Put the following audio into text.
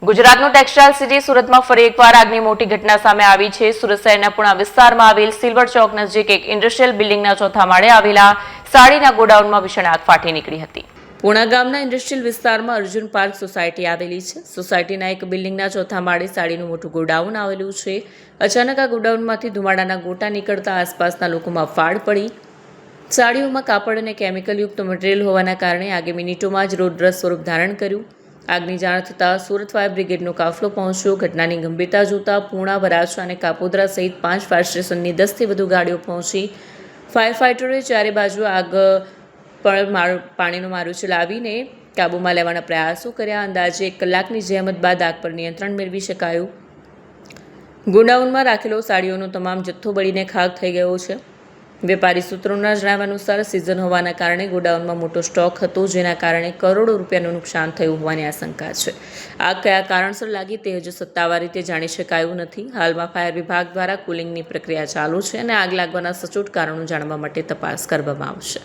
ગુજરાતનું textile city સુરતમાં ફરી એકવાર આગની મોટી ઘટના સામે આવી છે। સુરત શહેરના પુણા વિસ્તારમાં આવેલ સિલ્વર ચોક નજીક એક ઇન્ડસ્ટ્રીયલ બિલ્ડિંગના ચોથા માળે આવેલા સાડીના ગોડાઉનમાં ભીષણ આગ ફાટી નીકળી હતી। પુણા ગામના ઇન્ડસ્ટ્રીયલ વિસ્તારમાં અર્જુન પાર્ક સોસાયટી આવેલી છે। સોસાયટીના એક બિલ્ડિંગના ચોથા માળે સાડીનું મોટું ગોડાઉન આવેલું છે। અચાનક આ ગોડાઉનમાંથી ધુમાડાના ગોટા નીકળતા આસપાસના લોકોમાં ફાડ પડી। સાડીઓમાં કાપડ અને કેમિકલયુક્ત મટીરિયલ હોવાના કારણે આગે મિનિટોમાં જ રૌદ્ર સ્વરૂપ ધારણ કર્યું। આગની જાણ થતાં સુરત ફાયર બ્રિગેડનો કાફલો પહોંચ્યો। ઘટનાની ગંભીરતા જોતા પૂણા, વરાછા અને કાપોદ્રા સહિત 5 ફાયર સ્ટેશનની 10થી વધુ ગાડીઓ પહોંચી ફાયર ફાઇટરોએ ચારે બાજુ આગ પર પાણીનો મારો ચલાવીને કાબૂમાં લેવાના પ્રયાસો કર્યા। અંદાજે 1 કલાકની જહેમત બાદ આગ પર નિયંત્રણ મેળવી શકાયું। ગોડાઉનમાં રાખેલો સાડીઓનો તમામ જથ્થો બળીને ખાખ થઈ ગયો છે। વેપારી સૂત્રોના જણાવ્યા અનુસાર સિઝન હોવાના કારણે ગોડાઉનમાં મોટો સ્ટોક હતો, જેના કારણે કરોડો રૂપિયાનું નુકસાન થયું હોવાની આશંકા છે। આગ કયા કારણસર લાગી તે હજુ સત્તાવાર રીતે જાણી શકાયું નથી। હાલમાં ફાયર વિભાગ દ્વારા કુલિંગની પ્રક્રિયા ચાલુ છે અને આગ લાગવાના સચોટ કારણો જાણવા માટે તપાસ કરવામાં આવશે।